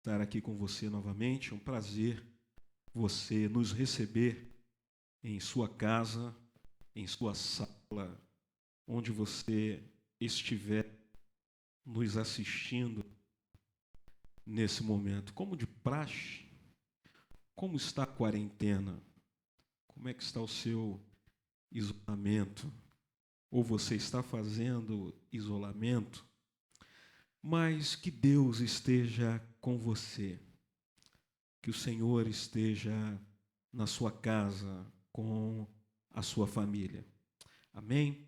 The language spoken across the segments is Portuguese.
estar aqui com você novamente. É um prazer você nos receber em sua casa, em sua sala, onde você estiver nos assistindo nesse momento. Como de praxe, como está a quarentena? Como é que está o seu isolamento? Ou você está fazendo isolamento? Mas que Deus esteja com você, que o Senhor esteja na sua casa, com a sua família. Amém?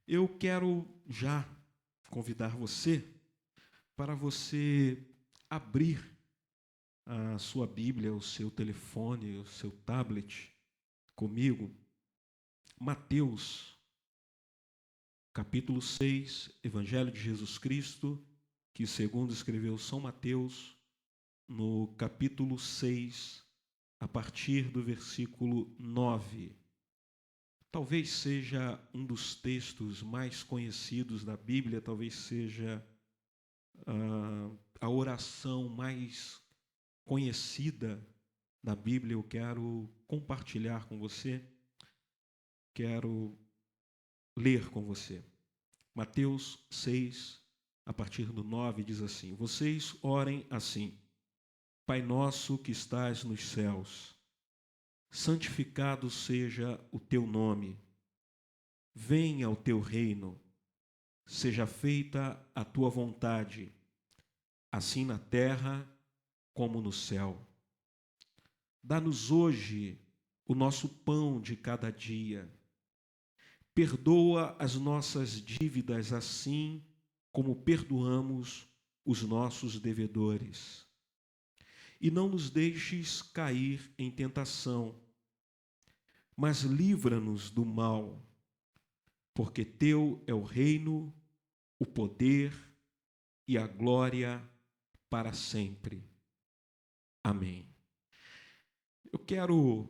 Eu quero já convidar você para você abrir a sua Bíblia, o seu telefone, o seu tablet comigo. Mateus, capítulo 6, Evangelho de Jesus Cristo, que segundo escreveu São Mateus, no capítulo 6, a partir do versículo 9. Talvez seja um dos textos mais conhecidos da Bíblia, talvez seja a oração mais conhecida da Bíblia. Eu quero compartilhar com você, quero ler com você. Mateus 6, a partir do 9, diz assim: Vocês orem assim: Pai nosso que estás nos céus, santificado seja o teu nome. Venha o teu reino. Seja feita a tua vontade, assim na terra como no céu. Dá-nos hoje o nosso pão de cada dia. Perdoa as nossas dívidas assim como perdoamos os nossos devedores. E não nos deixes cair em tentação, mas livra-nos do mal, porque teu é o reino, o poder e a glória para sempre. Amém. Eu quero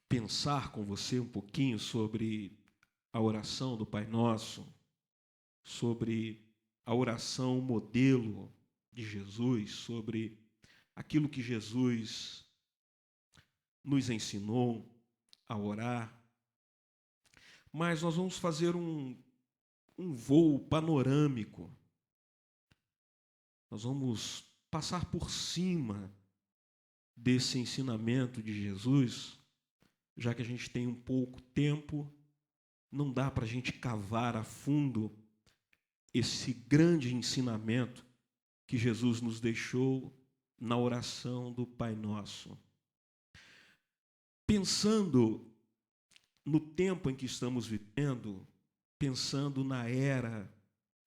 pensar com você um pouquinho sobre a oração do Pai Nosso, sobre a oração modelo de Jesus, sobre aquilo que Jesus nos ensinou a orar. Mas nós vamos fazer um voo panorâmico. Nós vamos passar por cima desse ensinamento de Jesus, já que a gente tem um pouco tempo, não dá para a gente cavar a fundo esse grande ensinamento que Jesus nos deixou na oração do Pai Nosso. Pensando no tempo em que estamos vivendo, pensando na era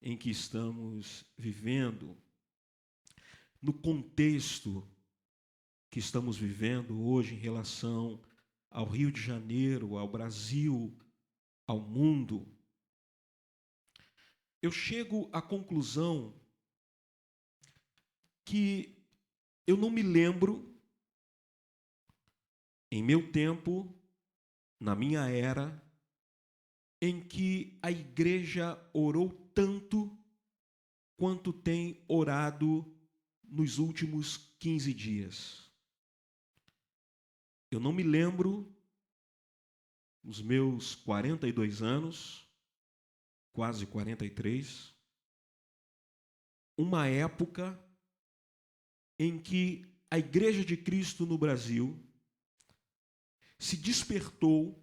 em que estamos vivendo, no contexto que estamos vivendo hoje em relação ao Rio de Janeiro, ao Brasil, ao mundo, eu chego à conclusão que eu não me lembro, em meu tempo, na minha era, em que a igreja orou tanto quanto tem orado nos últimos 15 dias. Eu não me lembro, nos meus 42 anos, quase 43, uma época em que a Igreja de Cristo no Brasil se despertou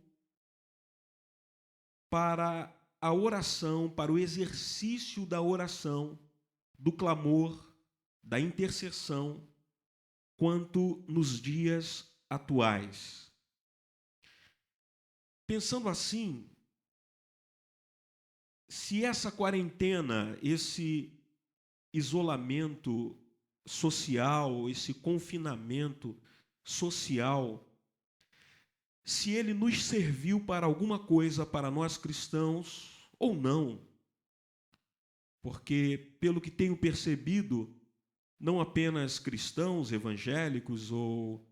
para a oração, para o exercício da oração, do clamor, da intercessão, quanto nos dias atuais. Pensando assim, se essa quarentena, esse isolamento social, esse confinamento social, se ele nos serviu para alguma coisa para nós cristãos ou não, porque, pelo que tenho percebido, não apenas cristãos evangélicos ou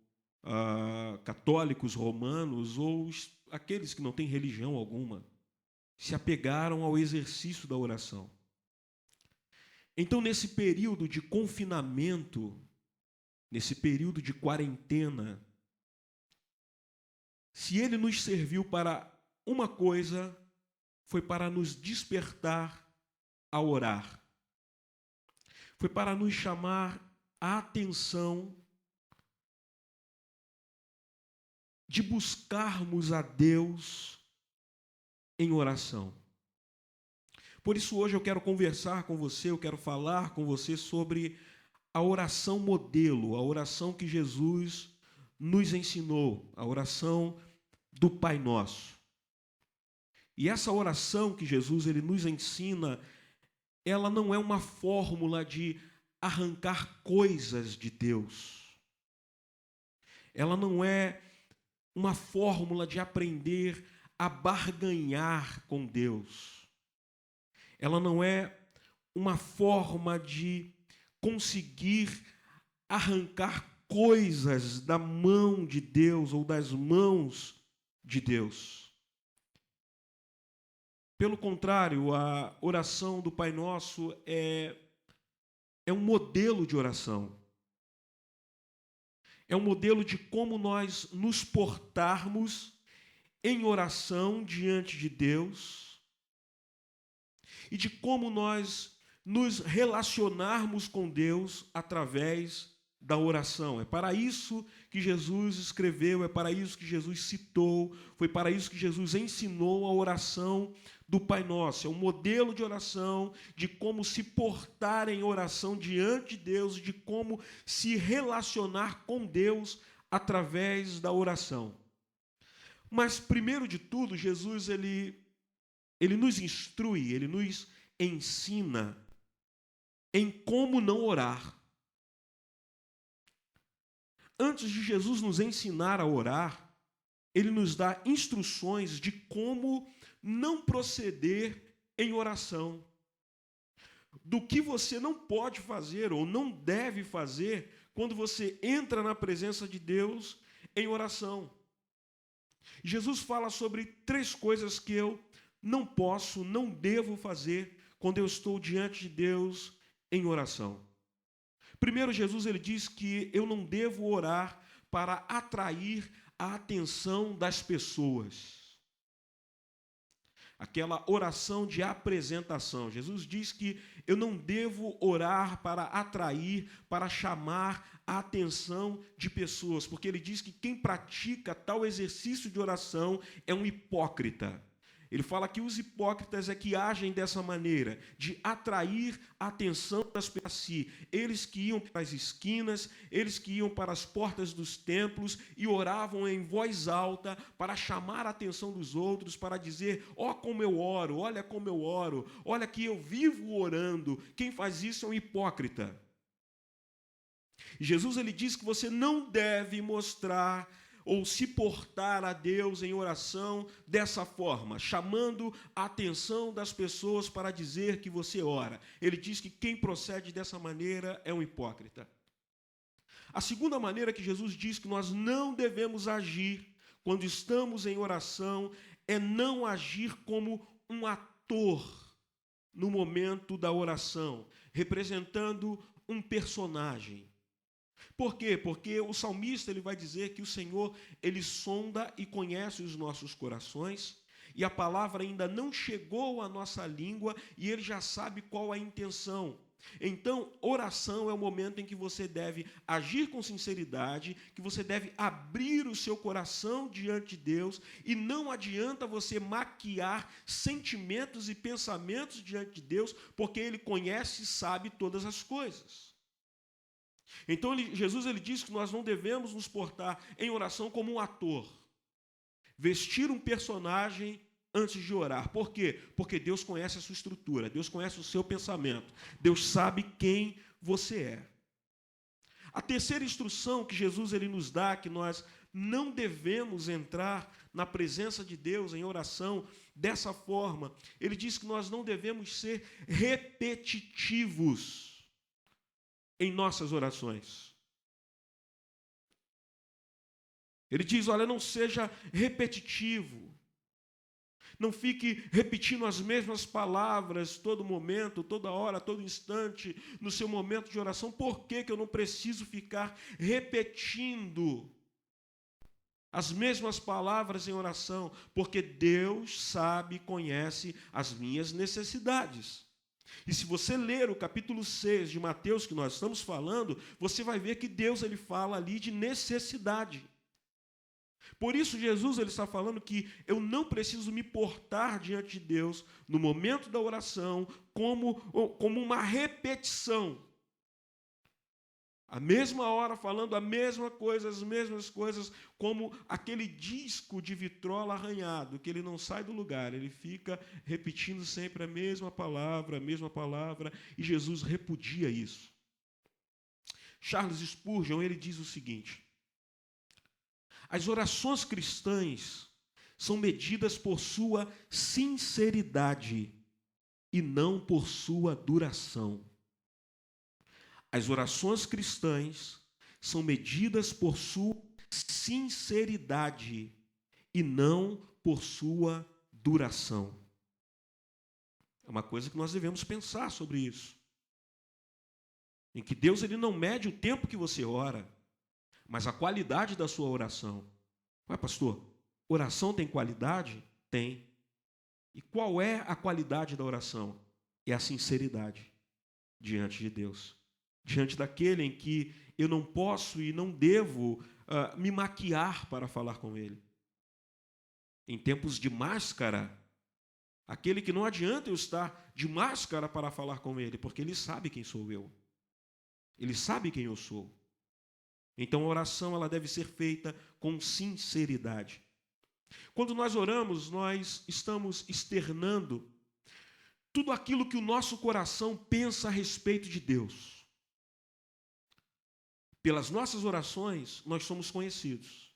católicos romanos ou aqueles que não têm religião alguma se apegaram ao exercício da oração. Então, nesse período de confinamento, nesse período de quarentena, se ele nos serviu para uma coisa, foi para nos despertar a orar. Foi para nos chamar a atenção de buscarmos a Deus em oração. Por isso, hoje eu quero conversar com você, eu quero falar com você sobre a oração modelo, a oração que Jesus nos ensinou, a oração do Pai Nosso. E essa oração que Jesus ele nos ensina, ela não é uma fórmula de arrancar coisas de Deus. Ela não é uma fórmula de aprender a barganhar com Deus. Ela não é uma forma de conseguir arrancar coisas da mão de Deus ou das mãos de Deus. Pelo contrário, a oração do Pai Nosso é um modelo de oração. É um modelo de como nós nos portarmos em oração diante de Deus e de como nós nos relacionarmos com Deus através da oração. É para isso que Jesus escreveu, é para isso que Jesus citou, foi para isso que Jesus ensinou a oração do Pai Nosso. É um modelo de oração, de como se portar em oração diante de Deus, de como se relacionar com Deus através da oração. Mas, primeiro de tudo, Jesus ele nos instrui, ele nos ensina em como não orar. Antes de Jesus nos ensinar a orar, ele nos dá instruções de como não proceder em oração. Do que você não pode fazer ou não deve fazer quando você entra na presença de Deus em oração. Jesus fala sobre 3 coisas que eu não posso, não devo fazer quando eu estou diante de Deus em oração. Primeiro, Jesus ele diz que eu não devo orar para atrair a atenção das pessoas. Aquela oração de apresentação. Jesus diz que eu não devo orar para atrair, para chamar a atenção de pessoas, porque ele diz que quem pratica tal exercício de oração é um hipócrita. Ele fala que os hipócritas é que agem dessa maneira, de atrair a atenção das pessoas para si. Eles que iam para as esquinas, eles que iam para as portas dos templos e oravam em voz alta para chamar a atenção dos outros, para dizer, ó como eu oro, olha como eu oro, olha que eu vivo orando. Quem faz isso é um hipócrita. Jesus ele diz que você não deve mostrar ou se portar a Deus em oração dessa forma, chamando a atenção das pessoas para dizer que você ora. Ele diz que quem procede dessa maneira é um hipócrita. A segunda maneira que Jesus diz que nós não devemos agir quando estamos em oração é não agir como um ator no momento da oração, representando um personagem. Por quê? Porque o salmista ele vai dizer que o Senhor ele sonda e conhece os nossos corações e a palavra ainda não chegou à nossa língua e ele já sabe qual a intenção. Então, oração é o momento em que você deve agir com sinceridade, que você deve abrir o seu coração diante de Deus e não adianta você maquiar sentimentos e pensamentos diante de Deus, porque Ele conhece e sabe todas as coisas. Então, Jesus ele diz que nós não devemos nos portar em oração como um ator, vestir um personagem antes de orar. Por quê? Porque Deus conhece a sua estrutura, Deus conhece o seu pensamento, Deus sabe quem você é. A terceira instrução que Jesus ele nos dá, que nós não devemos entrar na presença de Deus em oração dessa forma, ele diz que nós não devemos ser repetitivos em nossas orações. Ele diz, olha, não seja repetitivo. não fique repetindo as mesmas palavras todo momento, toda hora, todo instante, no seu momento de oração. Por que eu não preciso ficar repetindo as mesmas palavras em oração? Porque Deus sabe e conhece as minhas necessidades. E se você ler o capítulo 6 de Mateus, que nós estamos falando, você vai ver que Deus ele fala ali de necessidade. Por isso, Jesus ele está falando que eu não preciso me portar diante de Deus no momento da oração como uma repetição. A mesma hora falando a mesma coisa, as mesmas coisas, como aquele disco de vitrola arranhado, que ele não sai do lugar, ele fica repetindo sempre a mesma palavra, e Jesus repudia isso. Charles Spurgeon, ele diz o seguinte: as orações cristãs são medidas por sua sinceridade e não por sua duração. As orações cristãs são medidas por sua sinceridade e não por sua duração. É uma coisa que nós devemos pensar sobre isso. Em que Deus ele não mede o tempo que você ora, mas a qualidade da sua oração. Ué, pastor, oração tem qualidade? Tem. E qual é a qualidade da oração? É a sinceridade diante de Deus. Diante daquele em que eu não posso e não devo me maquiar para falar com Ele. Em tempos de máscara, aquele que não adianta eu estar de máscara para falar com Ele, porque Ele sabe quem sou eu. Ele sabe quem eu sou. Então a oração ela deve ser feita com sinceridade. Quando nós oramos, nós estamos externando tudo aquilo que o nosso coração pensa a respeito de Deus. Pelas nossas orações, nós somos conhecidos.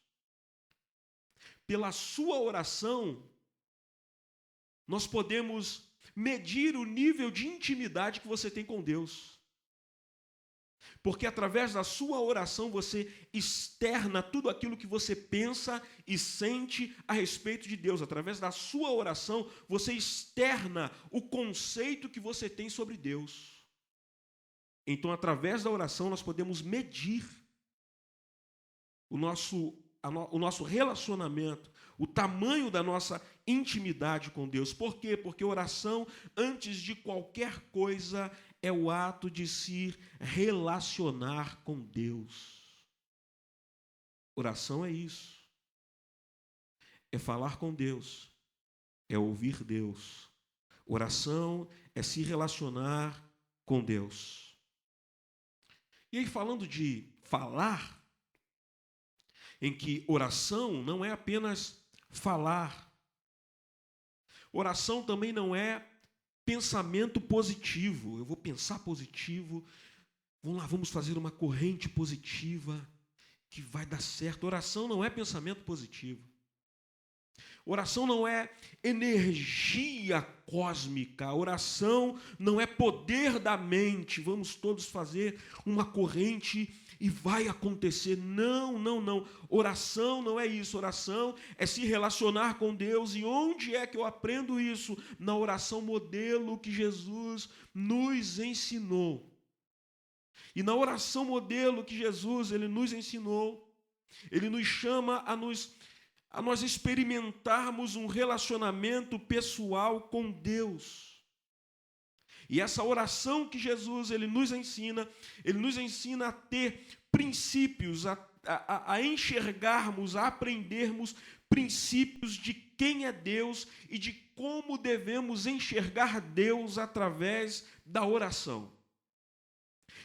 Pela sua oração, nós podemos medir o nível de intimidade que você tem com Deus. Porque através da sua oração você externa tudo aquilo que você pensa e sente a respeito de Deus. Através da sua oração você externa o conceito que você tem sobre Deus. Então, através da oração nós podemos medir o nosso relacionamento, o tamanho da nossa intimidade com Deus. Por quê? Porque oração, antes de qualquer coisa, é o ato de se relacionar com Deus. Oração é isso. É falar com Deus. É ouvir Deus. Oração é se relacionar com Deus. E aí, falando de falar, em que oração não é apenas falar. Oração também não é pensamento positivo. Eu vou pensar positivo. Vamos lá, vamos fazer uma corrente positiva que vai dar certo. Oração não é pensamento positivo. Oração não é energia cósmica. Oração não é poder da mente. Vamos todos fazer uma corrente e vai acontecer. Não, não, não. Oração não é isso. Oração é se relacionar com Deus. E onde é que eu aprendo isso? Na oração modelo que Jesus nos ensinou. E na oração modelo que Jesus ele nos ensinou, ele nos chama a nós experimentarmos um relacionamento pessoal com Deus. E essa oração que Jesus ele nos ensina a ter princípios, a enxergarmos, a aprendermos princípios de quem é Deus e de como devemos enxergar Deus através da oração.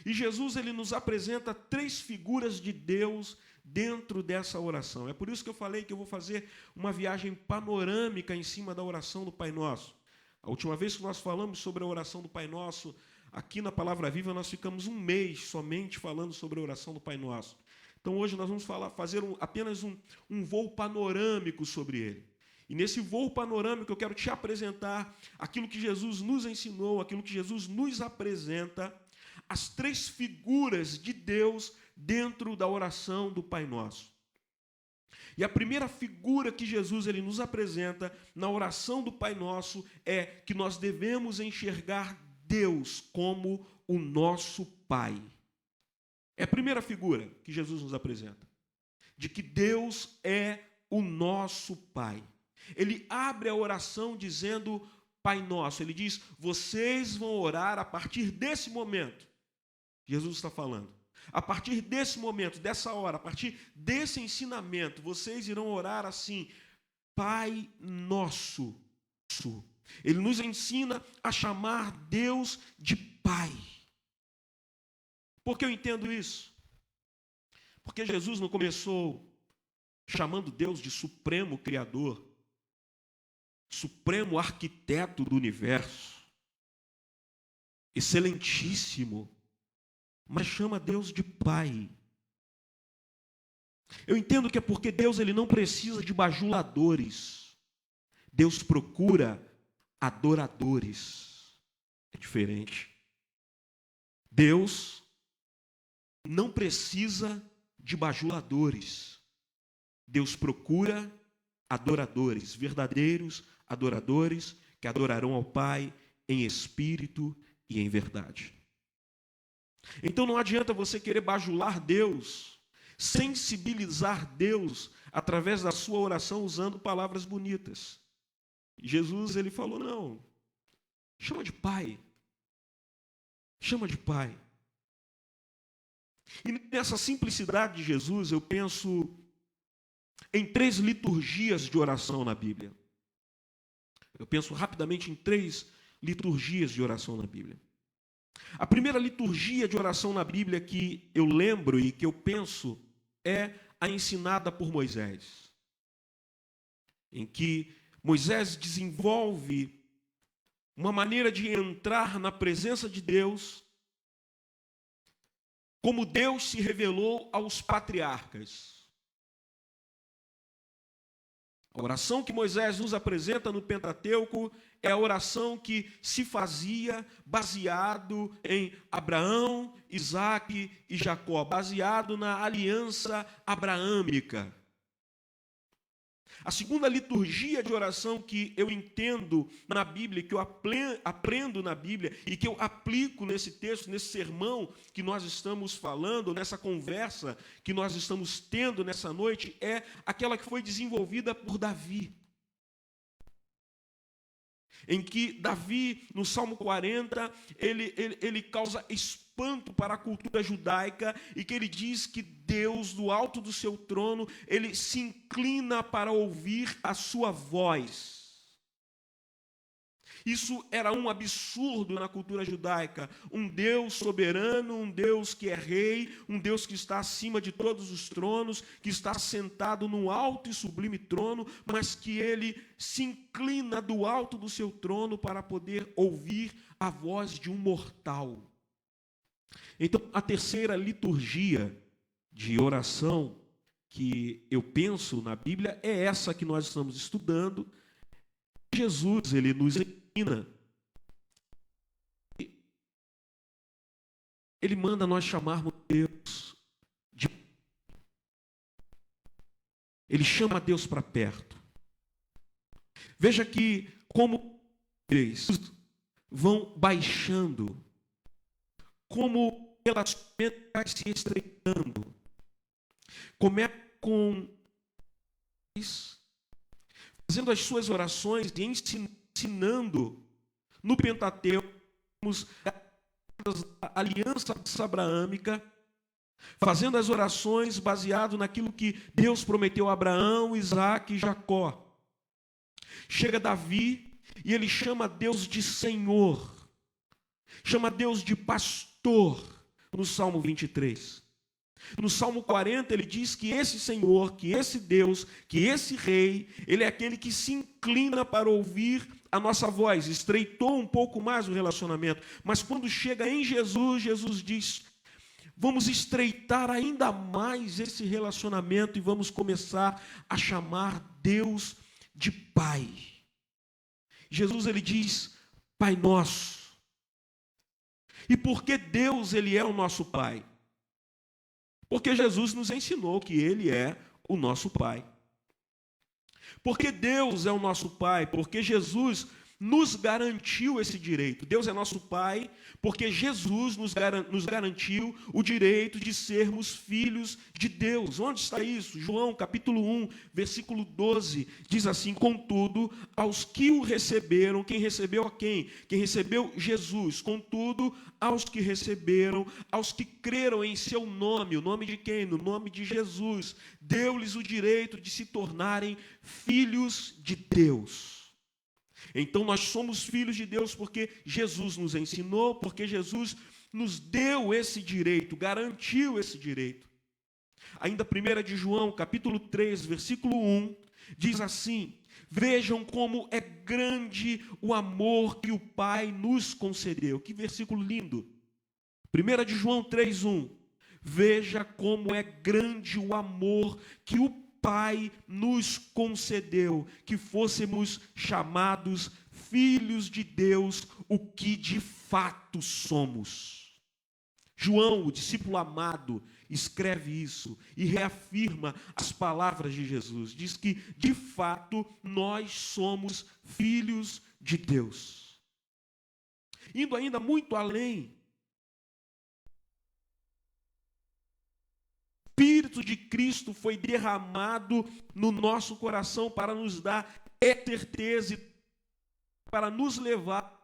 E Jesus ele nos apresenta 3 figuras de Deus dentro dessa oração. É por isso que eu falei que eu vou fazer uma viagem panorâmica em cima da oração do Pai Nosso. A última vez que nós falamos sobre a oração do Pai Nosso, aqui na Palavra Viva, nós ficamos um mês somente falando sobre a oração do Pai Nosso. Então hoje nós vamos fazer apenas um voo panorâmico sobre ele. E nesse voo panorâmico eu quero te apresentar aquilo que Jesus nos ensinou, aquilo que Jesus nos apresenta, as 3 figuras de Deus dentro da oração do Pai Nosso. E a primeira figura que Jesus ele nos apresenta na oração do Pai Nosso é que nós devemos enxergar Deus como o nosso Pai. É a primeira figura que Jesus nos apresenta, de que Deus é o nosso Pai. Ele abre a oração dizendo Pai Nosso. Ele diz, vocês vão orar a partir desse momento. Jesus está falando. A partir desse momento, dessa hora, a partir desse ensinamento, vocês irão orar assim, Pai Nosso. Ele nos ensina a chamar Deus de Pai. Por que eu entendo isso? Porque Jesus não começou chamando Deus de Supremo Criador, Supremo Arquiteto do Universo, Excelentíssimo, mas chama Deus de Pai. Eu entendo que é porque Deus ele não precisa de bajuladores. Deus procura adoradores. É diferente. Deus não precisa de bajuladores. Deus procura adoradores, verdadeiros adoradores que adorarão ao Pai em espírito e em verdade. Então não adianta você querer bajular Deus, sensibilizar Deus através da sua oração usando palavras bonitas. Jesus ele falou, não, chama de Pai. Chama de Pai. E nessa simplicidade de Jesus, eu penso em 3 liturgias de oração na Bíblia. Eu penso rapidamente em 3 liturgias de oração na Bíblia. A primeira liturgia de oração na Bíblia que eu lembro e que eu penso é a ensinada por Moisés, em que Moisés desenvolve uma maneira de entrar na presença de Deus como Deus se revelou aos patriarcas. A oração que Moisés nos apresenta no Pentateuco é a oração que se fazia baseado em Abraão, Isaque e Jacó, baseado na aliança abraâmica. A segunda liturgia de oração que eu entendo na Bíblia, que eu aprendo na Bíblia e que eu aplico nesse texto, nesse sermão que nós estamos falando, nessa conversa que nós estamos tendo nessa noite, é aquela que foi desenvolvida por Davi. Em que Davi, no Salmo 40, ele causa espanto para a cultura judaica e que ele diz que Deus, do alto do seu trono, ele se inclina para ouvir a sua voz. Isso era um absurdo na cultura judaica. Um Deus soberano, um Deus que é rei, um Deus que está acima de todos os tronos, que está sentado num alto e sublime trono, mas que ele se inclina do alto do seu trono para poder ouvir a voz de um mortal. Então, a terceira liturgia de oração que eu penso na Bíblia é essa que nós estamos estudando. Jesus, ele nos ensina. Ele manda nós chamarmos Deus de... Ele chama Deus para perto. Veja que como eles vão baixando, como o relacionamento vai se estreitando. Começa com fazendo as suas orações e ensinando no Pentateuco a aliança abraâmica, fazendo as orações baseado naquilo que Deus prometeu a Abraão, Isaque e Jacó. Chega Davi e ele chama Deus de Senhor, chama Deus de pastor no Salmo 23. No Salmo 40 ele diz que esse Senhor, que esse Deus, que esse Rei, ele é aquele que se inclina para ouvir a nossa voz. Estreitou um pouco mais o relacionamento, mas quando chega em Jesus, Jesus diz, vamos estreitar ainda mais esse relacionamento e vamos começar a chamar Deus de Pai. Jesus ele diz, Pai Nosso. E por que Deus ele é o nosso Pai? Porque Jesus nos ensinou que Ele é o nosso Pai. Porque Deus é o nosso Pai, porque Jesus nos garantiu esse direito. Deus é nosso Pai, porque Jesus nos garantiu o direito de sermos filhos de Deus. Onde está isso? João, capítulo 1, versículo 12, diz assim: contudo, aos que o receberam, quem recebeu a quem? Quem recebeu Jesus. Contudo, aos que receberam, aos que creram em seu nome, o nome de quem? No nome de Jesus, deu-lhes o direito de se tornarem filhos de Deus. Então nós somos filhos de Deus porque Jesus nos ensinou, porque Jesus nos deu esse direito, garantiu esse direito. Ainda 1 de João, capítulo 3, versículo 1, diz assim: vejam como é grande o amor que o Pai nos concedeu. Que versículo lindo. 1 de João 3, 1. Veja como é grande o amor que o Pai nos concedeu, que fôssemos chamados filhos de Deus, o que de fato somos. João, o discípulo amado, escreve isso e reafirma as palavras de Jesus. Diz que, de fato, nós somos filhos de Deus. Indo ainda muito além, o Espírito de Cristo foi derramado no nosso coração para nos dar certeza e para nos levar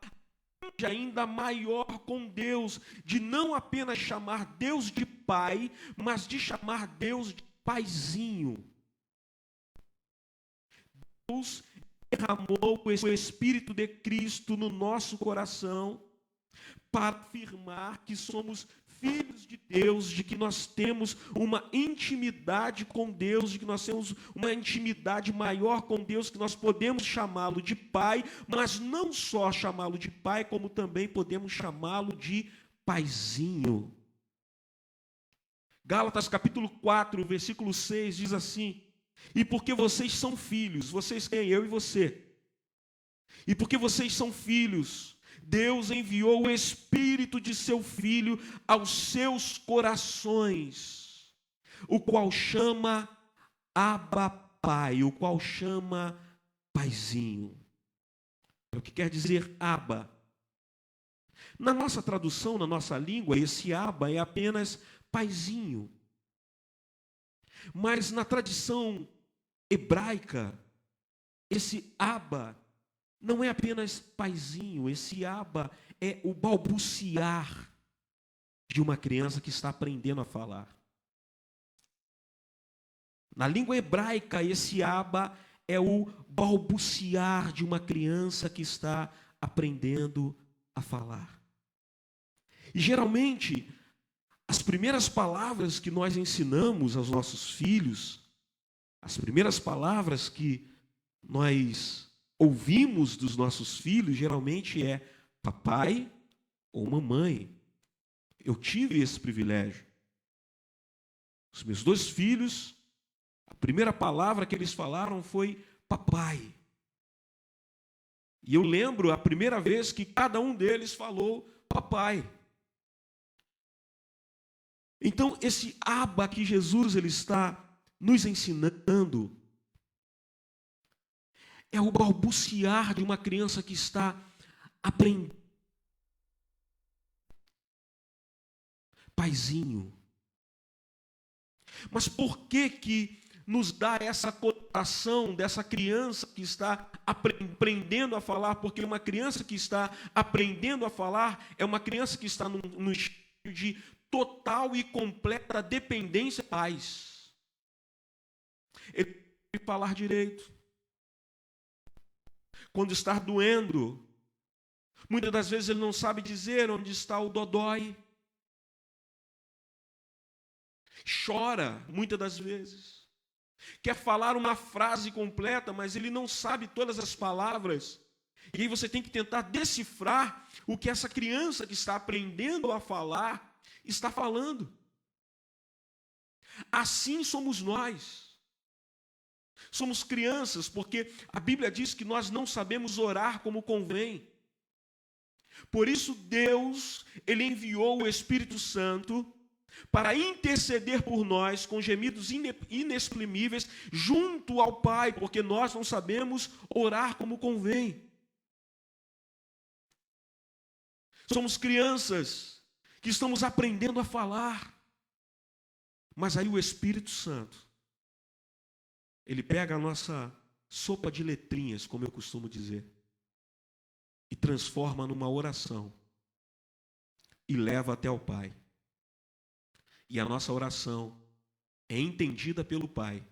a ainda maior com Deus, de não apenas chamar Deus de Pai, mas de chamar Deus de Paizinho. Deus derramou o Espírito de Cristo no nosso coração para afirmar que somos filhos de Deus, de que nós temos uma intimidade com Deus, de que nós temos uma intimidade maior com Deus, que nós podemos chamá-lo de Pai, mas não só chamá-lo de Pai, como também podemos chamá-lo de Paizinho. Gálatas capítulo 4, versículo 6 diz assim: e porque vocês são filhos, vocês quem? Eu e você. E porque vocês são filhos, Deus enviou o Espírito de seu Filho aos seus corações, o qual chama Abba Pai, o qual chama Paizinho. É o que quer dizer Abba. Na nossa tradução, na nossa língua, esse Abba é apenas Paizinho. Mas na tradição hebraica, esse Abba não é apenas paizinho, esse Abba é o balbuciar de uma criança que está aprendendo a falar. Na língua hebraica, esse Abba é o balbuciar de uma criança que está aprendendo a falar. E geralmente, as primeiras palavras que nós ensinamos aos nossos filhos, as primeiras palavras que nós ouvimos dos nossos filhos, geralmente é papai ou mamãe. Eu tive esse privilégio. Os meus dois filhos, a primeira palavra que eles falaram foi papai. E eu lembro a primeira vez que cada um deles falou papai. Então, esse Abba que Jesus ele está nos ensinando é o balbuciar de uma criança que está aprendendo. Paizinho. Mas por que nos dá essa conotação dessa criança que está aprendendo a falar? Porque uma criança que está aprendendo a falar é uma criança que está no estado de total e completa dependência de pais. Ele tem que falar direito. Quando está doendo, muitas das vezes ele não sabe dizer onde está o dodói. Chora, muitas das vezes. Quer falar uma frase completa, mas ele não sabe todas as palavras. E aí você tem que tentar decifrar o que essa criança que está aprendendo a falar está falando. Assim somos nós. Somos crianças, porque a Bíblia diz que nós não sabemos orar como convém. Por isso Deus, ele enviou o Espírito Santo para interceder por nós com gemidos inexprimíveis junto ao Pai, porque nós não sabemos orar como convém. Somos crianças que estamos aprendendo a falar, mas aí o Espírito Santo, ele pega a nossa sopa de letrinhas, como eu costumo dizer, e transforma numa oração e leva até o Pai. E a nossa oração é entendida pelo Pai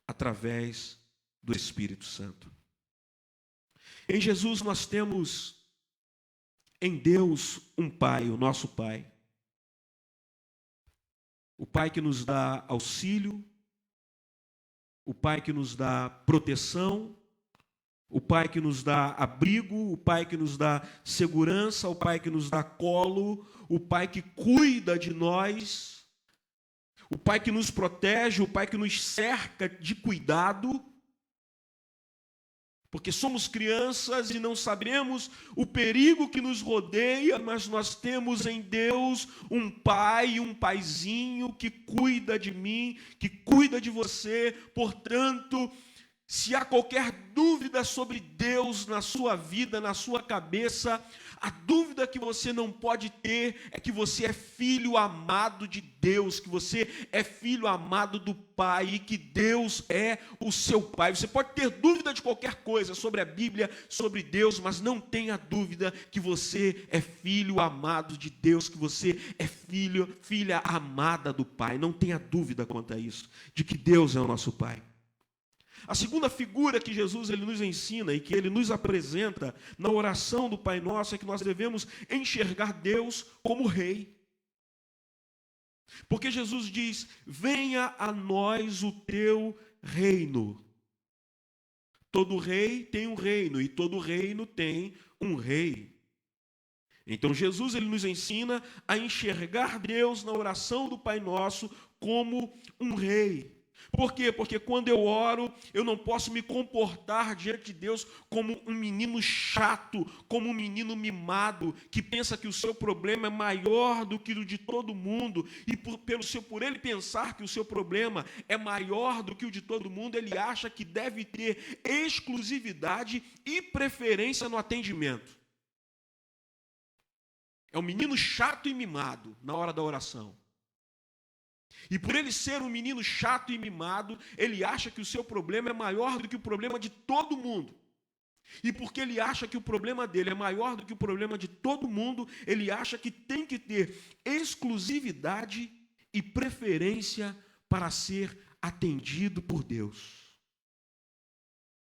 através do Espírito Santo. Em Jesus nós temos em Deus um Pai, o nosso Pai. O Pai que nos dá auxílio, o Pai que nos dá proteção, o Pai que nos dá abrigo, o Pai que nos dá segurança, o Pai que nos dá colo, o Pai que cuida de nós, o Pai que nos protege, o Pai que nos cerca de cuidado, porque somos crianças e não sabemos o perigo que nos rodeia, mas nós temos em Deus um Pai, um Paizinho que cuida de mim, que cuida de você. Portanto, se há qualquer dúvida sobre Deus na sua vida, na sua cabeça, a dúvida que você não pode ter é que você é filho amado de Deus, que você é filho amado do Pai e que Deus é o seu Pai. Você pode ter dúvida de qualquer coisa sobre a Bíblia, sobre Deus, mas não tenha dúvida que você é filho amado de Deus, que você é filha amada do Pai. Não tenha dúvida quanto a isso, de que Deus é o nosso Pai. A segunda figura que Jesus ele nos ensina e que ele nos apresenta na oração do Pai Nosso é que nós devemos enxergar Deus como Rei. Porque Jesus diz: venha a nós o teu reino. Todo rei tem um reino e todo reino tem um rei. Então Jesus ele nos ensina a enxergar Deus na oração do Pai Nosso como um rei. Por quê? Porque quando eu oro, eu não posso me comportar diante de Deus como um menino chato, como um menino mimado, que pensa que o seu problema é maior do que o de todo mundo, e por ele pensar que o seu problema é maior do que o de todo mundo, ele acha que deve ter exclusividade e preferência no atendimento. É um menino chato e mimado na hora da oração. E por ele ser um menino chato e mimado, ele acha que o seu problema é maior do que o problema de todo mundo. E porque ele acha que o problema dele é maior do que o problema de todo mundo, ele acha que tem que ter exclusividade e preferência para ser atendido por Deus.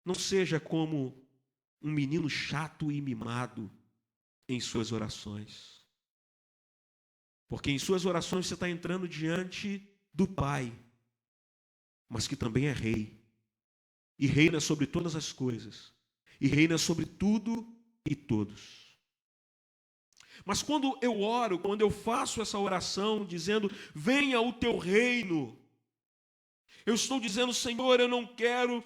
Não seja como um menino chato e mimado em suas orações. Porque em suas orações você está entrando diante do Pai, mas que também é Rei. E reina sobre todas as coisas. E reina sobre tudo e todos. Mas quando eu oro, quando eu faço essa oração dizendo, venha o teu reino, eu estou dizendo, Senhor, eu não quero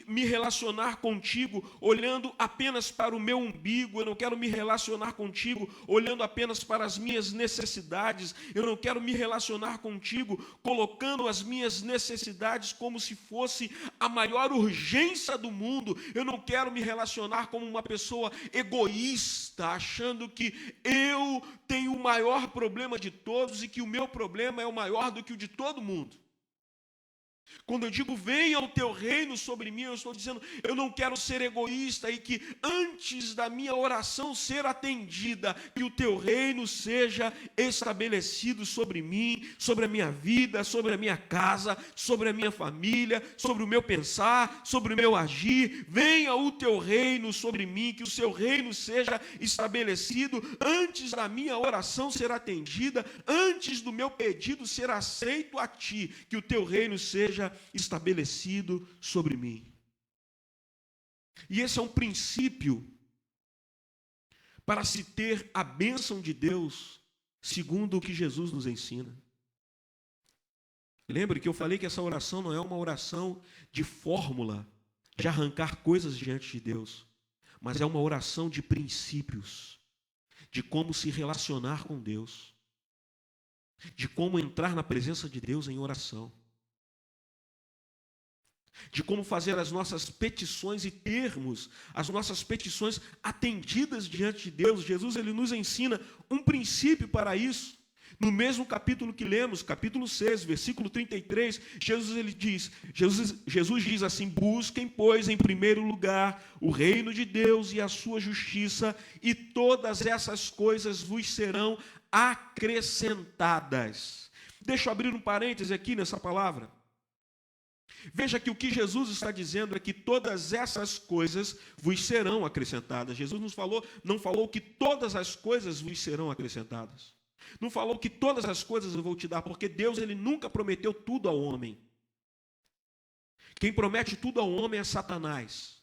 me relacionar contigo olhando apenas para o meu umbigo, eu não quero me relacionar contigo olhando apenas para as minhas necessidades, eu não quero me relacionar contigo colocando as minhas necessidades como se fosse a maior urgência do mundo, eu não quero me relacionar como uma pessoa egoísta, achando que eu tenho o maior problema de todos e que o meu problema é o maior do que o de todo mundo. Quando eu digo venha o teu reino sobre mim, eu estou dizendo eu não quero ser egoísta e que antes da minha oração ser atendida, que o teu reino seja estabelecido sobre mim, sobre a minha vida, sobre a minha casa, sobre a minha família, sobre o meu pensar, sobre o meu agir. Venha o teu reino sobre mim, que o seu reino seja estabelecido antes da minha oração ser atendida, antes do meu pedido ser aceito a ti, que o teu reino seja estabelecido sobre mim. E esse é um princípio para se ter a bênção de Deus, segundo o que Jesus nos ensina. Lembre que eu falei que essa oração não é uma oração de fórmula, de arrancar coisas diante de Deus, mas é uma oração de princípios, de como se relacionar com Deus. de como entrar na presença de Deus em oração, de como fazer as nossas petições e termos as nossas petições atendidas diante de Deus. Jesus, ele nos ensina um princípio para isso. No mesmo capítulo que lemos, capítulo 6, versículo 33, Jesus diz assim: busquem, pois, em primeiro lugar o reino de Deus e a sua justiça, e todas essas coisas vos serão acrescentadas. Deixa eu abrir um parêntese aqui nessa palavra. Veja que o que Jesus está dizendo é que todas essas coisas vos serão acrescentadas. Jesus não falou que todas as coisas vos serão acrescentadas. Não falou que todas as coisas eu vou te dar, porque Deus, ele nunca prometeu tudo ao homem. Quem promete tudo ao homem é Satanás.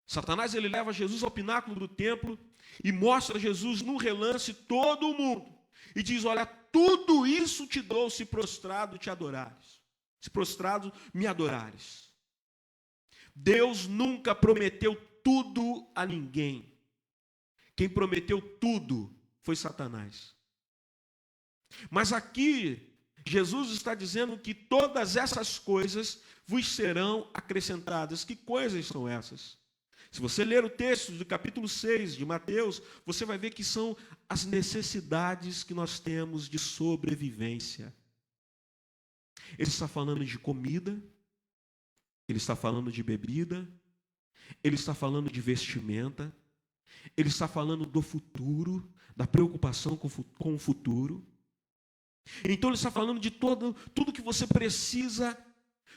Satanás, ele leva Jesus ao pináculo do templo e mostra Jesus num relance todo o mundo. E diz: olha, tudo isso te dou se prostrado te adorares. Se prostrado me adorares. Deus nunca prometeu tudo a ninguém. Quem prometeu tudo foi Satanás. Mas aqui, Jesus está dizendo que todas essas coisas vos serão acrescentadas. Que coisas são essas? Se você ler o texto do capítulo 6 de Mateus, você vai ver que são as necessidades que nós temos de sobrevivência. Ele está falando de comida, ele está falando de bebida, ele está falando de vestimenta, ele está falando do futuro, da preocupação com o futuro. Então ele está falando de tudo que você precisa,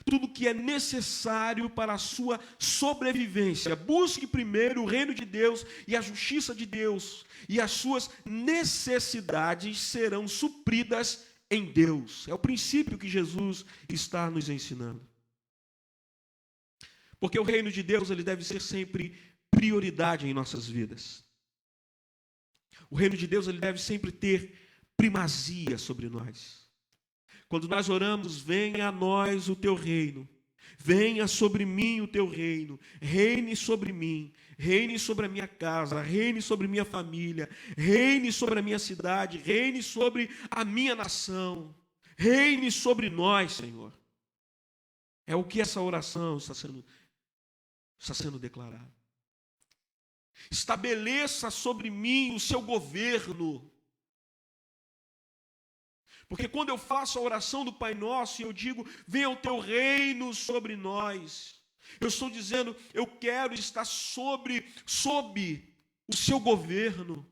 tudo que é necessário para a sua sobrevivência. Busque primeiro o reino de Deus e a justiça de Deus, e as suas necessidades serão supridas em Deus. É o princípio que Jesus está nos ensinando. Porque o reino de Deus, ele deve ser sempre prioridade em nossas vidas. O reino de Deus, ele deve sempre ter primazia sobre nós. Quando nós oramos: venha a nós o teu reino, venha sobre mim o teu reino, reine sobre mim, reine sobre a minha casa, reine sobre minha família, reine sobre a minha cidade, reine sobre a minha nação, reine sobre nós, Senhor. É o que essa oração está sendo declarada. Estabeleça sobre mim o seu governo. Porque quando eu faço a oração do Pai Nosso e eu digo: venha o teu reino sobre nós, eu estou dizendo: eu quero estar sob o seu governo.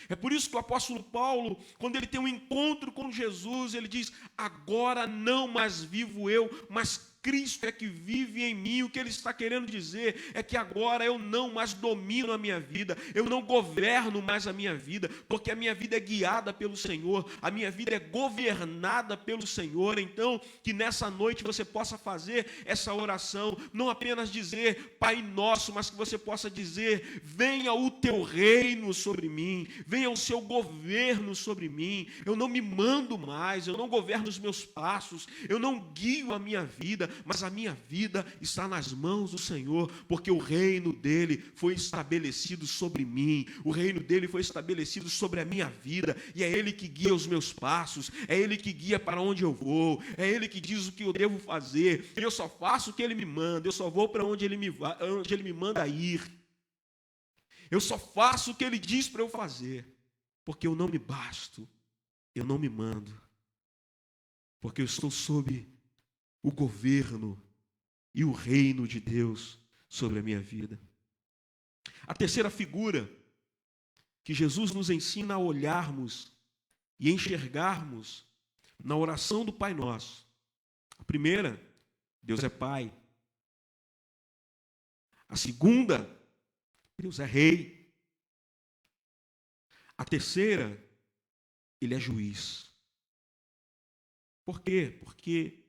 É por isso que o apóstolo Paulo, quando ele tem um encontro com Jesus, ele diz: agora não mais vivo eu, mas Cristo é que vive em mim. O que ele está querendo dizer é que agora eu não mais domino a minha vida, eu não governo mais a minha vida, porque a minha vida é guiada pelo Senhor, a minha vida é governada pelo Senhor. Então, que nessa noite você possa fazer essa oração, não apenas dizer Pai Nosso, mas que você possa dizer: venha o teu reino sobre mim, venha o seu governo sobre mim. Eu não me mando mais, eu não governo os meus passos, eu não guio a minha vida, mas a minha vida está nas mãos do Senhor, porque o reino dele foi estabelecido sobre mim, o reino dele foi estabelecido sobre a minha vida, e é ele que guia os meus passos, é ele que guia para onde eu vou, é ele que diz o que eu devo fazer, e eu só faço o que ele me manda, eu só vou para onde ele me manda ir, eu só faço o que ele diz para eu fazer, porque eu não me basto, eu não me mando, porque eu estou sob o governo e o reino de Deus sobre a minha vida. A terceira figura que Jesus nos ensina a olharmos e enxergarmos na oração do Pai Nosso. A primeira, Deus é Pai. A segunda, Deus é Rei. A terceira, Ele é juiz. Por quê? Porque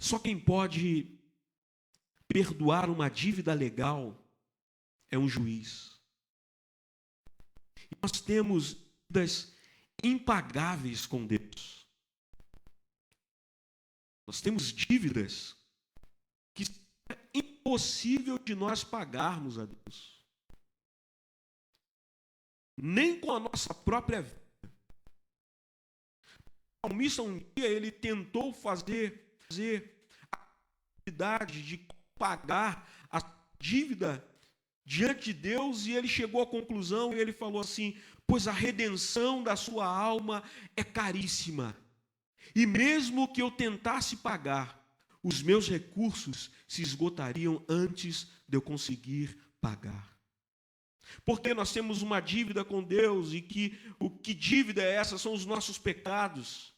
só quem pode perdoar uma dívida legal é um juiz. E nós temos dívidas impagáveis com Deus. Nós temos dívidas que é impossível de nós pagarmos a Deus. nem com a nossa própria vida. O salmista um dia ele tentou fazer a atividade de pagar a dívida diante de Deus, e ele chegou à conclusão, e ele falou assim: pois a redenção da sua alma é caríssima, e mesmo que eu tentasse pagar, os meus recursos se esgotariam antes de eu conseguir pagar. Porque nós temos uma dívida com Deus, e que dívida é essa? São os nossos pecados.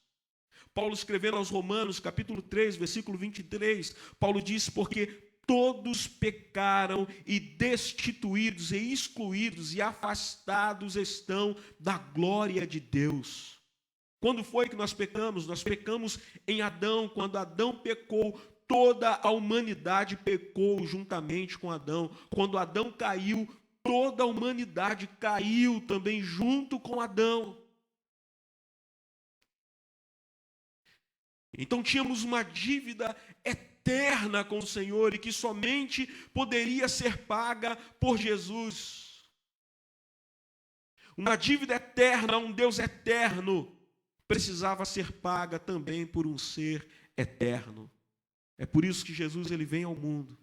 Paulo escrevendo aos Romanos, capítulo 3, versículo 23, Paulo diz: porque todos pecaram e destituídos e excluídos e afastados estão da glória de Deus. Quando foi que nós pecamos? Nós pecamos em Adão. Quando Adão pecou, toda a humanidade pecou juntamente com Adão. Quando Adão caiu, toda a humanidade caiu também junto com Adão. Então tínhamos uma dívida eterna com o Senhor, e que somente poderia ser paga por Jesus. Uma dívida eterna, um Deus eterno, precisava ser paga também por um ser eterno. É por isso que Jesus ele vem ao mundo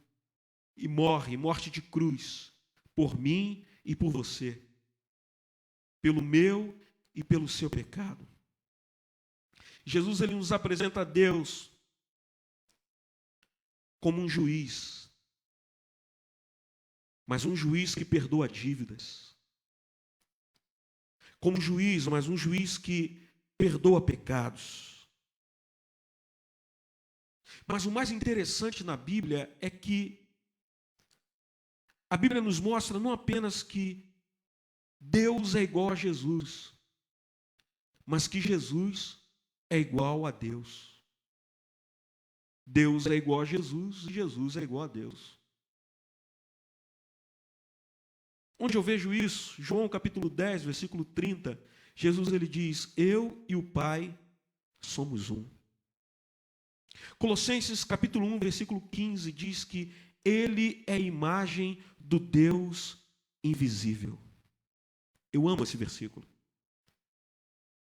e morre, morte de cruz, por mim e por você, pelo meu e pelo seu pecado. Jesus ele nos apresenta a Deus como um juiz, mas um juiz que perdoa dívidas. Como juiz, mas um juiz que perdoa pecados. Mas o mais interessante na Bíblia é que a Bíblia nos mostra não apenas que Deus é igual a Jesus, mas que Jesus é igual a Deus. Deus é igual a Jesus e Jesus é igual a Deus. Onde eu vejo isso? João capítulo 10, versículo 30, Jesus ele diz: eu e o Pai somos um. Colossenses capítulo 1, versículo 15 diz que ele é a imagem do Deus invisível. Eu amo esse versículo.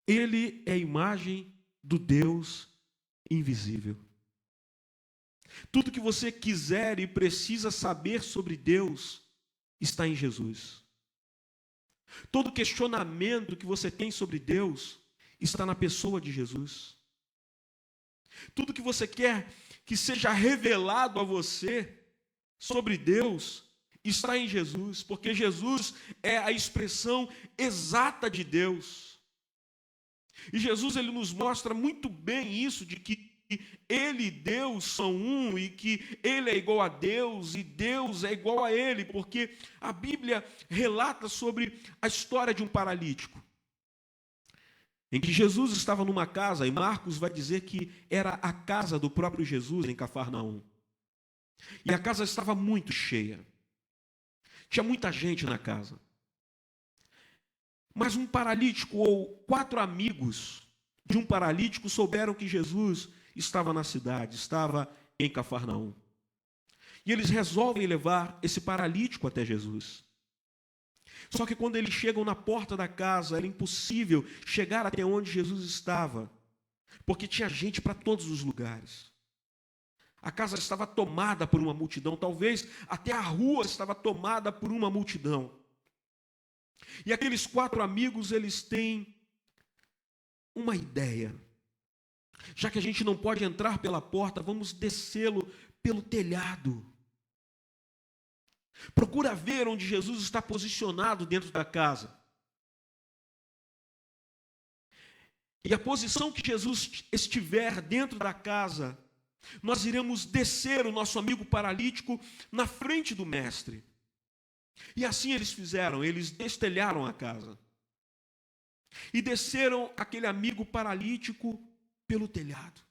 Ele é a imagem do Deus invisível. Tudo que você quiser e precisa saber sobre Deus está em Jesus. Todo questionamento que você tem sobre Deus está na pessoa de Jesus. Tudo que você quer que seja revelado a você sobre Deus está em Jesus, porque Jesus é a expressão exata de Deus. E Jesus ele nos mostra muito bem isso, de que Ele e Deus são um, e que Ele é igual a Deus e Deus é igual a Ele, porque a Bíblia relata sobre a história de um paralítico, em que Jesus estava numa casa, e Marcos vai dizer que era a casa do próprio Jesus em Cafarnaum. E a casa estava muito cheia. Tinha muita gente na casa. Mas um paralítico, ou 4 amigos de um paralítico, souberam que Jesus estava na cidade, estava em Cafarnaum. E eles resolvem levar esse paralítico até Jesus. Só que quando eles chegam na porta da casa, era impossível chegar até onde Jesus estava, porque tinha gente para todos os lugares. A casa estava tomada por uma multidão, talvez até a rua estava tomada por uma multidão. E aqueles 4 amigos, eles têm uma ideia. Já que a gente não pode entrar pela porta, vamos descê-lo pelo telhado. Procura ver onde Jesus está posicionado dentro da casa. E a posição que Jesus estiver dentro da casa, nós iremos descer o nosso amigo paralítico na frente do mestre. E assim eles fizeram, eles destelharam a casa. E desceram aquele amigo paralítico pelo telhado,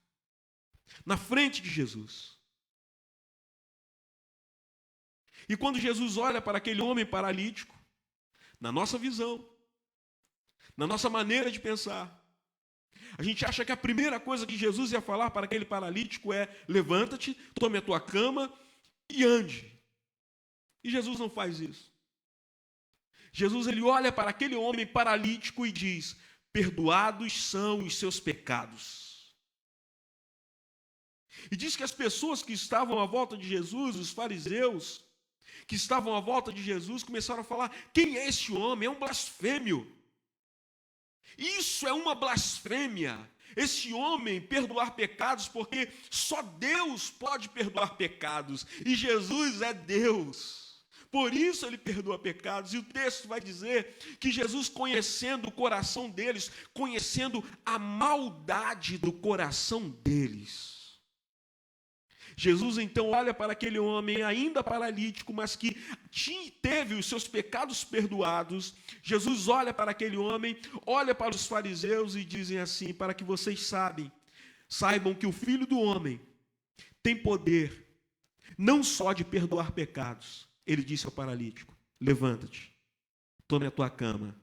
na frente de Jesus. E quando Jesus olha para aquele homem paralítico, na nossa visão, na nossa maneira de pensar, a gente acha que a primeira coisa que Jesus ia falar para aquele paralítico é: levanta-te, tome a tua cama e ande. E Jesus não faz isso. Jesus ele olha para aquele homem paralítico e diz: perdoados são os seus pecados. E diz que as pessoas que estavam à volta de Jesus, os fariseus, que estavam à volta de Jesus, começaram a falar: quem é esse homem? É um blasfêmio. Isso é uma blasfêmia. Esse homem perdoar pecados, porque só Deus pode perdoar pecados, e Jesus é Deus. Por isso ele perdoa pecados, e o texto vai dizer que Jesus, conhecendo o coração deles, conhecendo a maldade do coração deles, Jesus então olha para aquele homem ainda paralítico, mas que teve os seus pecados perdoados. Jesus olha para aquele homem, olha para os fariseus e dizem assim: para que vocês saibam que o Filho do Homem tem poder não só de perdoar pecados. Ele disse ao paralítico: levanta-te, tome a tua cama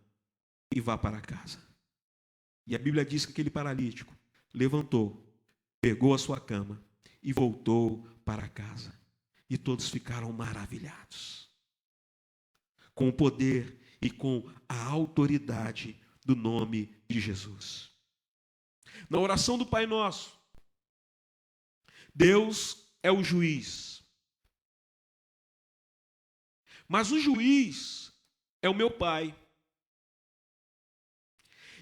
e vá para casa. E a Bíblia diz que aquele paralítico levantou, pegou a sua cama e voltou para casa. E todos ficaram maravilhados com o poder e com a autoridade do nome de Jesus. Na oração do Pai Nosso, Deus é o juiz. Mas o juiz é o meu Pai.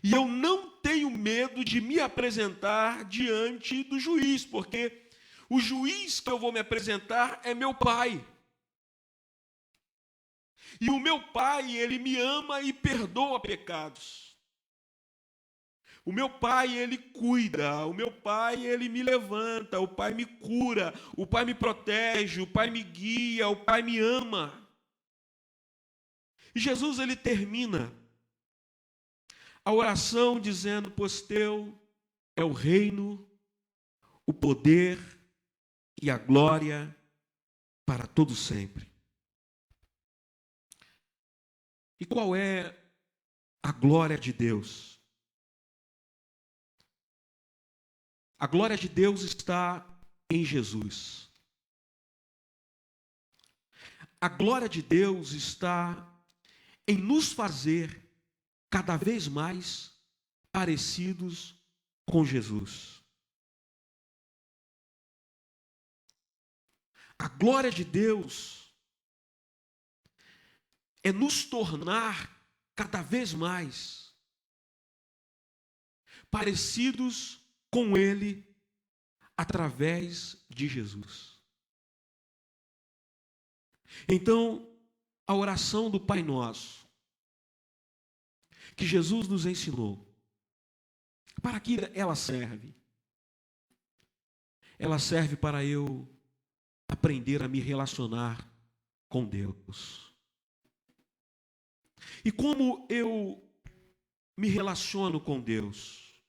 E eu não tenho medo de me apresentar diante do juiz, porque o juiz que eu vou me apresentar é meu Pai. E o meu Pai, ele me ama e perdoa pecados. O meu Pai, ele cuida. O meu Pai, ele me levanta. O Pai me cura. O Pai me protege. O Pai me guia. O Pai me ama. E Jesus, ele termina a oração dizendo: pois teu é o reino, o poder e a glória para todo sempre. E qual é a glória de Deus? A glória de Deus está em Jesus. A glória de Deus está em nos fazer cada vez mais parecidos com Jesus. A glória de Deus é nos tornar cada vez mais parecidos com Ele através de Jesus. Então, a oração do Pai Nosso, que Jesus nos ensinou, para que ela serve? Ela serve para eu aprender a me relacionar com Deus. E como eu me relaciono com Deus?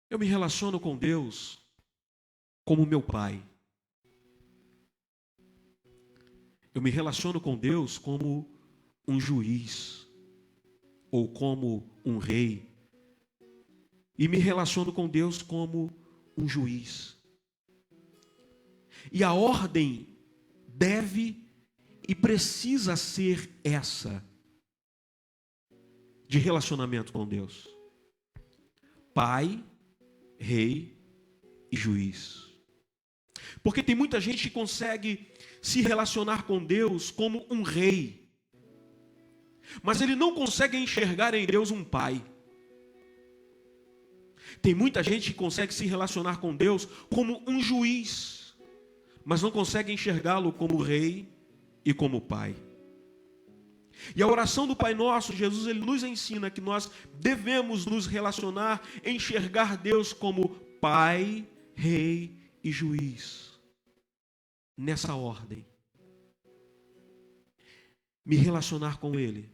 Eu me relaciono com Deus como meu Pai. Eu me relaciono com Deus como um juiz ou como um rei. E me relaciono com Deus como um juiz. E a ordem deve e precisa ser essa, de relacionamento com Deus: Pai, Rei e Juiz. Porque tem muita gente que consegue se relacionar com Deus como um rei, mas ele não consegue enxergar em Deus um pai. Tem muita gente que consegue se relacionar com Deus como um juiz, mas não consegue enxergá-lo como rei e como pai. E a oração do Pai Nosso, Jesus, ele nos ensina que nós devemos nos relacionar, enxergar Deus como Pai, Rei e Juiz. Nessa ordem. Me relacionar com Ele,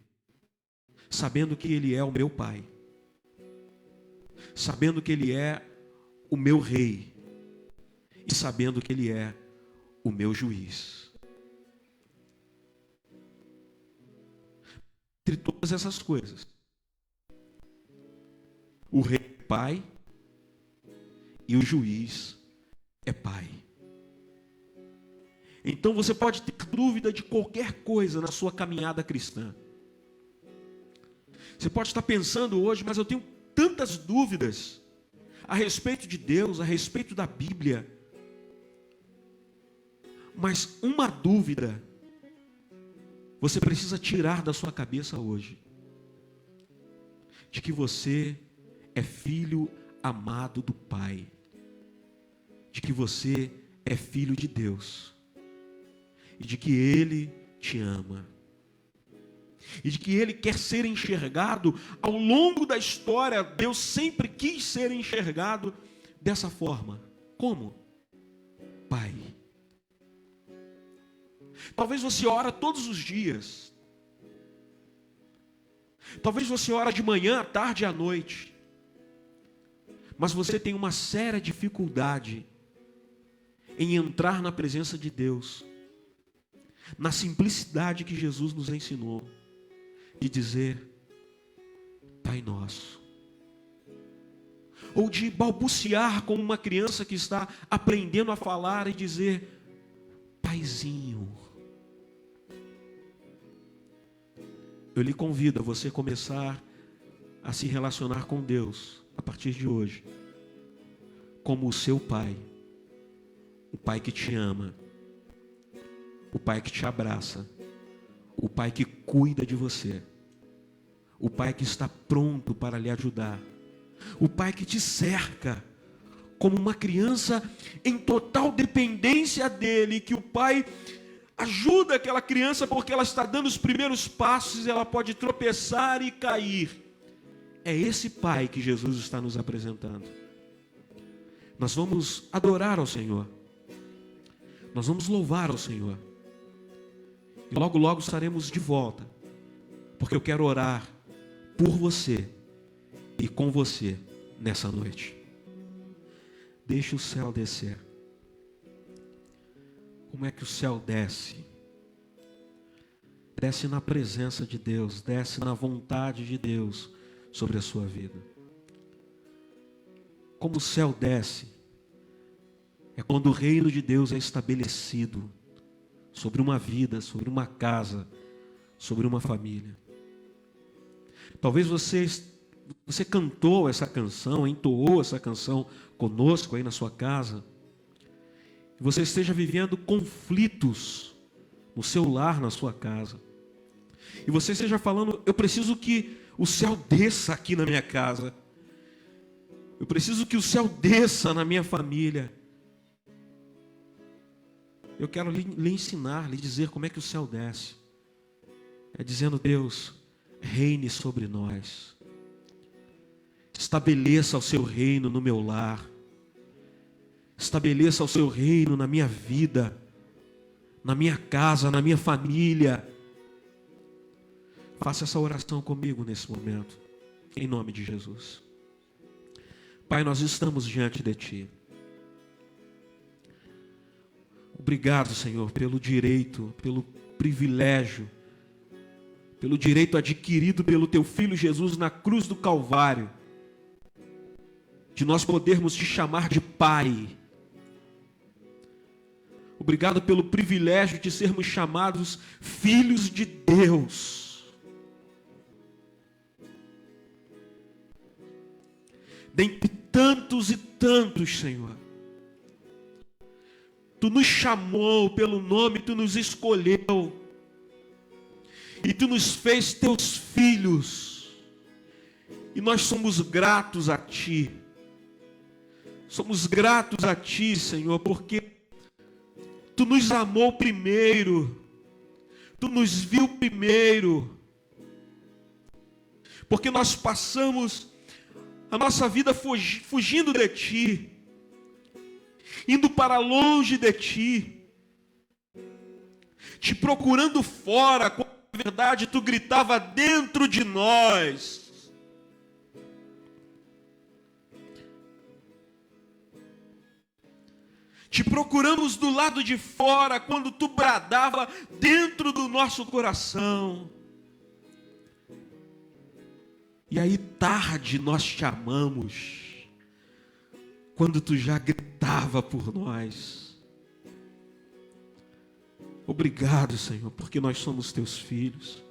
sabendo que Ele é o meu Pai, sabendo que Ele é o meu Rei e sabendo que Ele é o meu Juiz. Entre todas essas coisas, o Rei é Pai e o Juiz é Pai. Então você pode ter dúvida de qualquer coisa na sua caminhada cristã. Você pode estar pensando hoje, mas eu tenho tantas dúvidas a respeito de Deus, a respeito da Bíblia. Mas uma dúvida você precisa tirar da sua cabeça hoje: de que você é filho amado do Pai, de que você é filho de Deus, e de que Ele te ama, e de que Ele quer ser enxergado ao longo da história. Deus sempre quis ser enxergado dessa forma. Como? Pai. Talvez você ora todos os dias, talvez você ora de manhã, à tarde e à noite, mas você tem uma séria dificuldade em entrar na presença de Deus, na simplicidade que Jesus nos ensinou, de dizer Pai Nosso, ou de balbuciar como uma criança que está aprendendo a falar e dizer Paizinho. Eu lhe convido a você começar a se relacionar com Deus a partir de hoje como o seu Pai, o Pai que te ama, o Pai que te abraça, o Pai que cuida de você, o Pai que está pronto para lhe ajudar, o Pai que te cerca como uma criança em total dependência dele, que o Pai ajuda aquela criança porque ela está dando os primeiros passos e ela pode tropeçar e cair. É esse Pai que Jesus está nos apresentando. Nós vamos adorar ao Senhor, nós vamos louvar ao Senhor, e logo logo estaremos de volta, porque eu quero orar por você e com você nessa noite. Deixe o céu descer. Como é que o céu desce? Desce na presença de Deus, desce na vontade de Deus sobre a sua vida. Como o céu desce, é quando o reino de Deus é estabelecido sobre uma vida, sobre uma casa, sobre uma família. Talvez você cantou essa canção, entoou essa canção conosco aí na sua casa, e você esteja vivendo conflitos no seu lar, na sua casa, e você esteja falando: eu preciso que o céu desça aqui na minha casa, eu preciso que o céu desça na minha família. Eu quero lhe ensinar, lhe dizer como é que o céu desce. É dizendo: Deus, reine sobre nós, estabeleça o seu reino no meu lar, estabeleça o seu reino na minha vida, na minha casa, na minha família. Faça essa oração comigo nesse momento, em nome de Jesus. Pai, nós estamos diante de Ti. Obrigado, Senhor, pelo direito, pelo privilégio, pelo direito adquirido pelo Teu Filho Jesus na cruz do Calvário, de nós podermos Te chamar de Pai. Obrigado pelo privilégio de sermos chamados filhos de Deus. Dentre tantos e tantos, Senhor, Tu nos chamou pelo nome, Tu nos escolheu, e Tu nos fez Teus filhos, e nós somos gratos a Ti. Somos gratos a Ti, Senhor, porque Tu nos amou primeiro, Tu nos viu primeiro, porque nós passamos a nossa vida fugindo de Ti, indo para longe de Ti, Te procurando fora, quando na verdade Tu gritava dentro de nós. Te procuramos do lado de fora, quando Tu bradava dentro do nosso coração. E aí tarde nós Te amamos, quando Tu já gritava por nós. Obrigado, Senhor, porque nós somos teus filhos.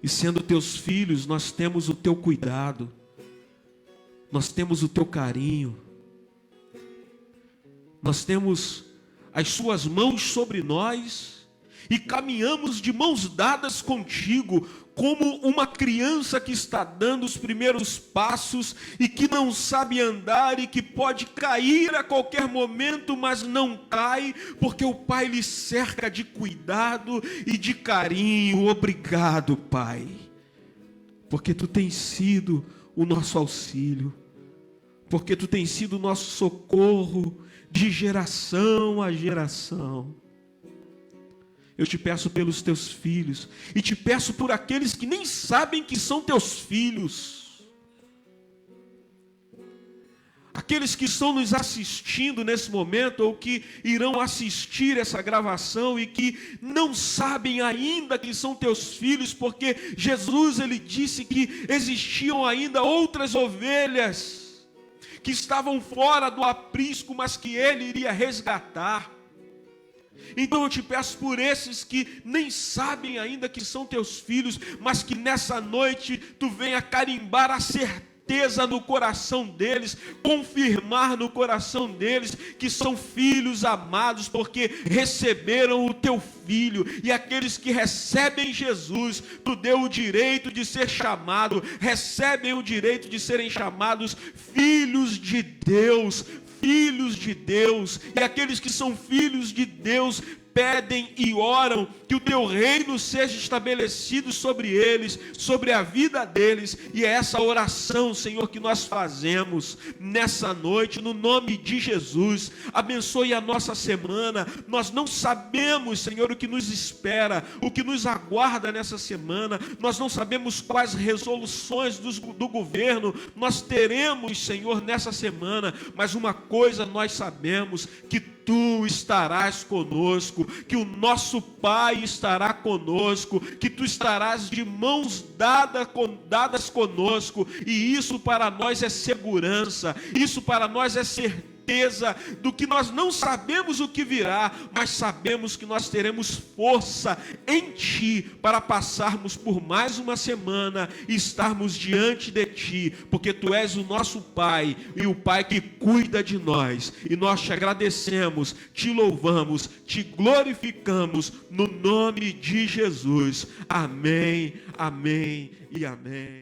E sendo teus filhos, nós temos o teu cuidado, nós temos o teu carinho, nós temos as suas mãos sobre nós e caminhamos de mãos dadas contigo, como uma criança que está dando os primeiros passos e que não sabe andar e que pode cair a qualquer momento, mas não cai, porque o Pai lhe cerca de cuidado e de carinho. Obrigado, Pai, porque Tu tens sido o nosso auxílio, porque Tu tens sido o nosso socorro de geração a geração. Eu te peço pelos teus filhos, e te peço por aqueles que nem sabem que são teus filhos, aqueles que estão nos assistindo nesse momento, ou que irão assistir essa gravação, e que não sabem ainda que são teus filhos, porque Jesus, Ele disse que existiam ainda outras ovelhas, que estavam fora do aprisco, mas que Ele iria resgatar. Então eu te peço por esses que nem sabem ainda que são teus filhos, mas que nessa noite Tu venha carimbar a certeza no coração deles, confirmar no coração deles que são filhos amados, porque receberam o Teu Filho. E aqueles que recebem Jesus, Tu deu o direito de ser chamado, recebem o direito de serem chamados filhos de Deus. Filhos de Deus, e aqueles que são filhos de Deus pedem e oram que o Teu reino seja estabelecido sobre eles, sobre a vida deles, e é essa oração, Senhor, que nós fazemos nessa noite, no nome de Jesus. Abençoe a nossa semana. Nós não sabemos, Senhor, o que nos espera, o que nos aguarda nessa semana. Nós não sabemos quais resoluções do governo nós teremos, Senhor, nessa semana, mas uma coisa nós sabemos, que Tu estarás conosco, que o nosso Pai estará conosco, que Tu estarás de mãos dadas conosco, e isso para nós é segurança, isso para nós é certeza do que nós não sabemos o que virá, mas sabemos que nós teremos força em Ti para passarmos por mais uma semana e estarmos diante de Ti, porque Tu és o nosso Pai e o Pai que cuida de nós, e nós Te agradecemos, Te louvamos, Te glorificamos no nome de Jesus. Amém, amém e amém.